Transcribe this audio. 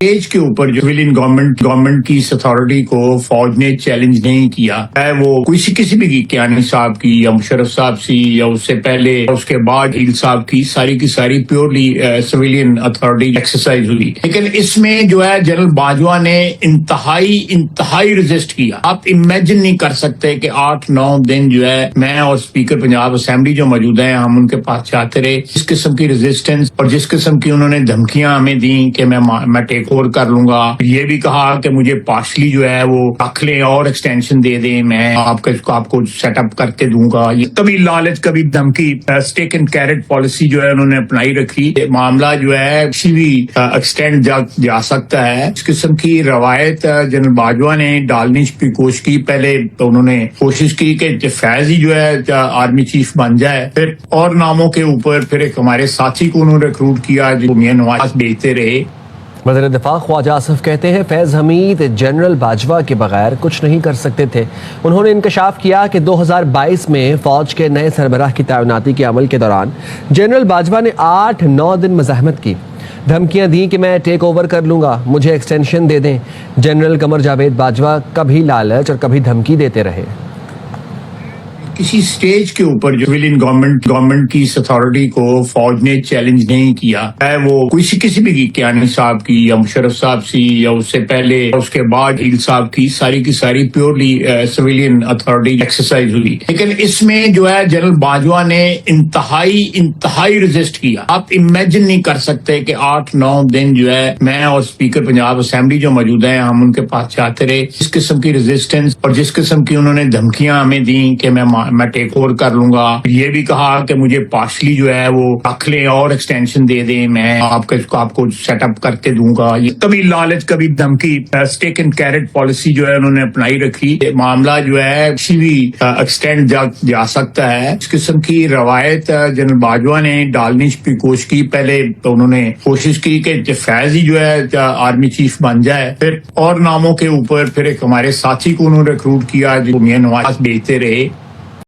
Stage کے اوپر جو سویلین گورنمنٹ کی اس اتھارٹی کو فوج نے چیلنج نہیں کیا ہے، وہ کسی بھی کیانی صاحب کی یا مشرف صاحب سی یا اس سے پہلے اس کے بعد ہیل صاحب کی ساری پیورلی سویلین اتھارٹی ایکسرسائز ہوئی، لیکن اس میں جو ہے جنرل باجوہ نے انتہائی ریزسٹ کیا۔ آپ امیجن نہیں کر سکتے کہ 8-9 دن جو ہے میں اور اسپیکر پنجاب اسمبلی جو موجود ہیں ہم ان کے پاس جاتے رہے، جس قسم کی ریزسٹنس اور جس قسم کی انہوں نے دھمکیاں ہمیں دیں کہ میں ٹیک اوور کر لوں گا، یہ بھی کہا کہ مجھے پارشلی جو ہے وہ رکھ لیں اور ایکسٹینشن دے دیں، میں آپ کو سیٹ اپ کر کے دوں گا۔ یہ کبھی لالچ کبھی دھمکی، اسٹیک اینڈ کیرٹ پالیسی جو ہے انہوں نے اپنائی رکھی۔ معاملہ جو ہے کسی بھی ایکسٹینڈ جا سکتا ہے۔ اس قسم کی روایت جنرل باجوہ نے ڈالنے کی کوشش کی۔ پہلے انہوں نے کوشش کی کہ فیض ہی جو ہے آرمی چیف بن جائے، پھر اور ناموں کے اوپر پھر ایک ہمارے ساتھی کو انہوں نے ریکروٹ کیا جو میاں نواز بھیجتے رہے۔ وزیر دفاع خواجہ آصف کہتے ہیں فیض حمید جنرل باجوہ کے بغیر کچھ نہیں کر سکتے تھے۔ انہوں نے انکشاف کیا کہ 2022 میں فوج کے نئے سربراہ کی تعیناتی کے عمل کے دوران جنرل باجوہ نے 8-9 دن مزاحمت کی، دھمکیاں دیں کہ میں ٹیک اوور کر لوں گا، مجھے ایکسٹینشن دے دیں۔ جنرل قمر جاوید باجوہ کبھی لالچ اور کبھی دھمکی دیتے رہے۔ کسی سٹیج کے اوپر جو سویلین گورنمنٹ کی اس اتھارٹی کو فوج نے چیلنج نہیں کیا ہے، وہ کسی بھی کیانی صاحب کی یا مشرف صاحب سی یا اس سے پہلے اس کے بعد ہیل صاحب کی ساری پیورلی سویلین اتھارٹی ایکسرسائز ہوئی، لیکن اس میں جو ہے جنرل باجوہ نے انتہائی ریزسٹ کیا۔ آپ امیجن نہیں کر سکتے کہ 8-9 دن جو ہے میں اور اسپیکر پنجاب اسمبلی جو موجود ہیں ہم ان کے پاس جاتے رہے، جس قسم کی ریزسٹنس اور جس قسم کی انہوں نے دھمکیاں ہمیں دیں کہ میں ٹیک اوور کر لوں گا، یہ بھی کہا کہ مجھے پارشلی جو ہے وہ رکھ لیں اور ایکسٹینشن دے دیں، میں آپ کو سیٹ اپ کر کے دوں گا۔ یہ کبھی لالچ کبھی دھمکی، اسٹیک اینڈ کیرٹ پالیسی جو ہے انہوں نے اپنائی رکھی۔ معاملہ جو ہے کسی بھی ایکسٹینڈ جا سکتا ہے۔ اس قسم کی روایت جنرل باجوہ نے ڈالنے کی کوشش کی۔ پہلے انہوں نے کوشش کی کہ فیض ہی جو ہے آرمی چیف بن جائے، پھر اور ناموں کے اوپر پھر ایک ہمارے ساتھی کو انہوں نے ریکروٹ کیا جو میاں نواز بھیجتے رہے۔